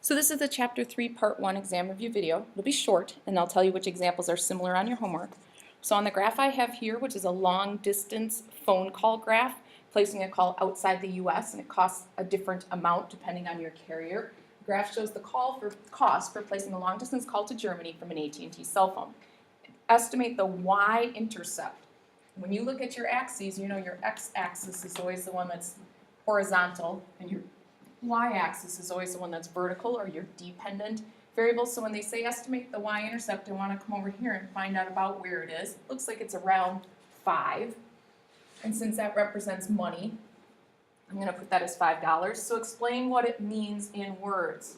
So this is the Chapter 3, Part 1 exam review video. It'll be short, and I'll tell you which examples are similar on your homework. So on the graph I have here, which is a long-distance phone call graph, placing a call outside the U.S., and it costs a different amount depending on your carrier. The graph shows the cost for placing a long-distance call to Germany from an AT&T cell phone. Estimate the y-intercept. When you look at your axes, you know your x-axis is always the one that's horizontal, and your y-axis is always the one that's vertical or your dependent variable. So when they say estimate the y-intercept, I want to come over here and find out about where it is. It looks like it's around 5. And since that represents money, I'm going to put that as $5. So explain what it means in words.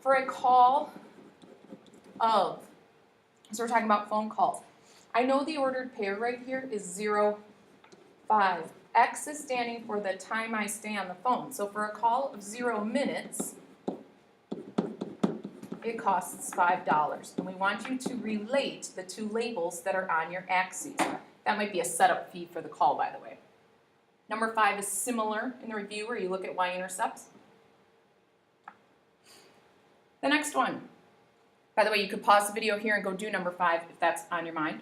For a call of, so we're talking about phone calls. I know the ordered pair right here is 0, 5. X is standing for the time I stay on the phone. So for a call of 0 minutes, it costs $5. And we want you to relate the two labels that are on your axes. That might be a setup fee for the call, by the way. Number 5 is similar in the review where you look at y-intercepts. The next one. By the way, you could pause the video here and go do number 5 if that's on your mind.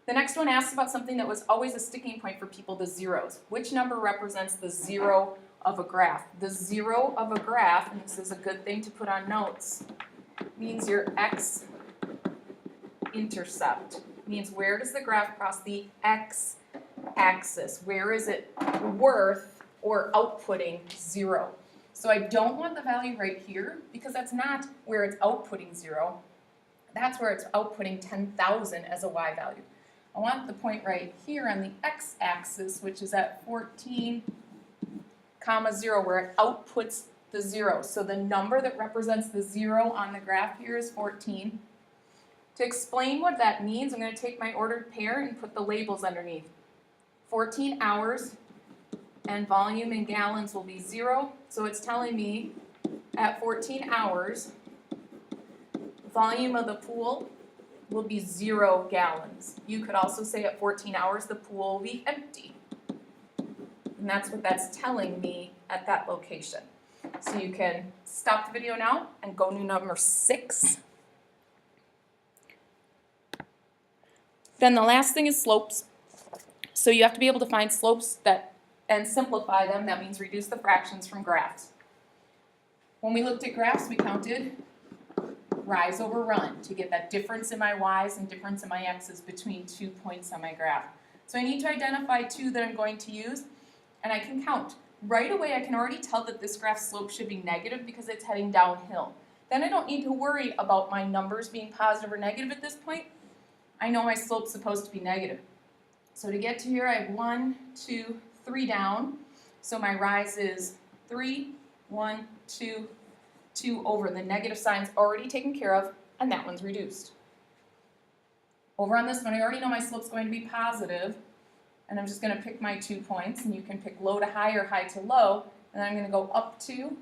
The next one asks about something that was always a sticking point for people, the zeros. Which number represents the zero of a graph? The zero of a graph, and this is a good thing to put on notes, means your x-intercept. Means where does the graph cross the x-axis? Where is it worth or outputting 0? So I don't want the value right here because that's not where it's outputting 0. That's where it's outputting 10,000 as a y value. I want the point right here on the x-axis, which is at 14, 0, where it outputs the 0. So the number that represents the 0 on the graph here is 14. To explain what that means, I'm going to take my ordered pair and put the labels underneath. 14 hours and volume in gallons will be 0. So it's telling me at 14 hours, volume of the pool will be 0 gallons. You could also say at 14 hours the pool will be empty. And that's what that's telling me at that location. So you can stop the video now and go to number 6. Then the last thing is slopes. So you have to be able to find slopes and simplify them. That means reduce the fractions from graphs. When we looked at graphs, we counted rise over run to get that difference in my y's and difference in my x's between 2 points on my graph. So I need to identify 2 that I'm going to use, and I can count. Right away I can already tell that this graph's slope should be negative because it's heading downhill. Then I don't need to worry about my numbers being positive or negative at this point. I know my slope's supposed to be negative. So to get to here I have 1, 2, 3 down. So my rise is 3, 1, 2, 2 over. The negative sign's already taken care of, and that one's reduced. Over on this one, I already know my slope's going to be positive, and I'm just going to pick my 2 points, and you can pick low to high or high to low, and I'm going to go up 2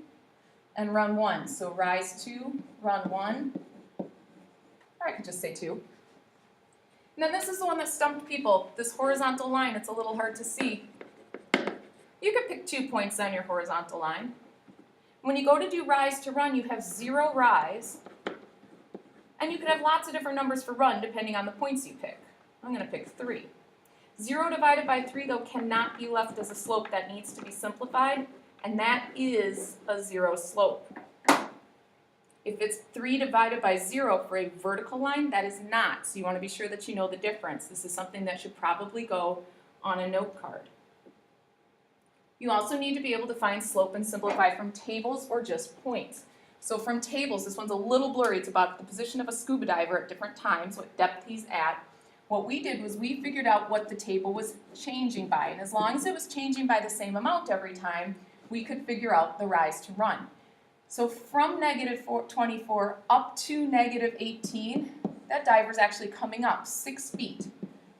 and run 1. So rise 2, run 1, or I could just say 2. And then this is the one that stumped people, this horizontal line. It's a little hard to see. You could pick 2 points on your horizontal line. When you go to do rise to run, you have 0 rise, and you could have lots of different numbers for run depending on the points you pick. I'm going to pick 3. 0 divided by 3, though, cannot be left as a slope. That needs to be simplified, and that is a 0 slope. If it's 3 divided by 0 for a vertical line, that is not. So you want to be sure that you know the difference. This is something that should probably go on a note card. You also need to be able to find slope and simplify from tables or just points. So from tables, this one's a little blurry. It's about the position of a scuba diver at different times, what depth he's at. What we did was we figured out what the table was changing by. And as long as it was changing by the same amount every time, we could figure out the rise to run. So from negative 24 up to negative 18, that diver's actually coming up 6 feet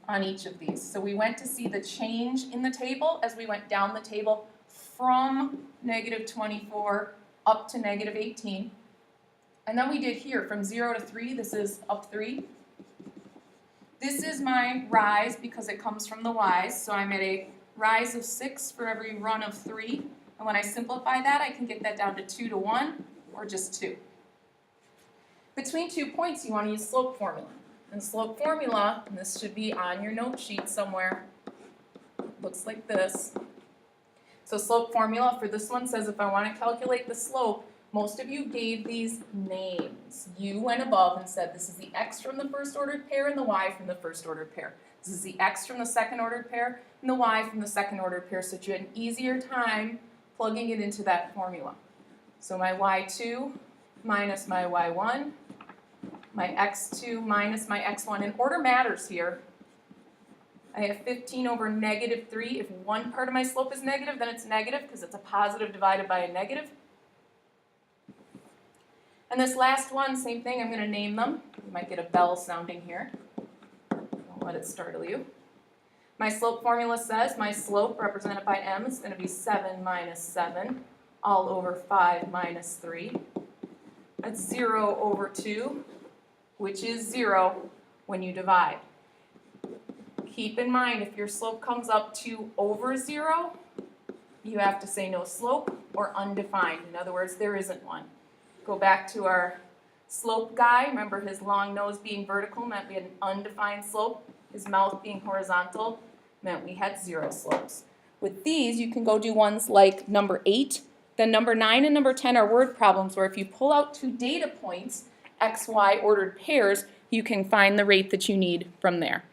on each of these. So we went to see the change in the table as we went down the table from negative 24 up to negative 18. And then we did here from 0 to 3, this is up 3. This is my rise because it comes from the y's, so I'm at a rise of 6 for every run of 3. And when I simplify that, I can get that down to 2 to 1, or just 2. Between 2 points, you want to use slope formula. And slope formula, and this should be on your note sheet somewhere, looks like this. So slope formula for this one says if I want to calculate the slope, most of you gave these names. You went above and said this is the x from the first ordered pair and the y from the first ordered pair. This is the x from the second ordered pair and the y from the second ordered pair, so that you had an easier time plugging it into that formula. So my y2 minus my y1, my x2 minus my x1, and order matters here. I have 15 over negative 3. If one part of my slope is negative, then it's negative because it's a positive divided by a negative. And this last one, same thing, I'm going to name them. You might get a bell sounding here. Don't let it startle you. My slope formula says my slope represented by m is going to be 7 minus 7 all over 5 minus 3. That's 0 over 2, which is 0 when you divide. Keep in mind, if your slope comes up to over 0, you have to say no slope or undefined. In other words, there isn't one. Go back to our slope guy. Remember, his long nose being vertical meant we had an undefined slope. His mouth being horizontal meant we had 0 slopes. With these, you can go do ones like number 8. Then number 9 and number 10 are word problems where if you pull out 2 data points, x, y ordered pairs, you can find the rate that you need from there.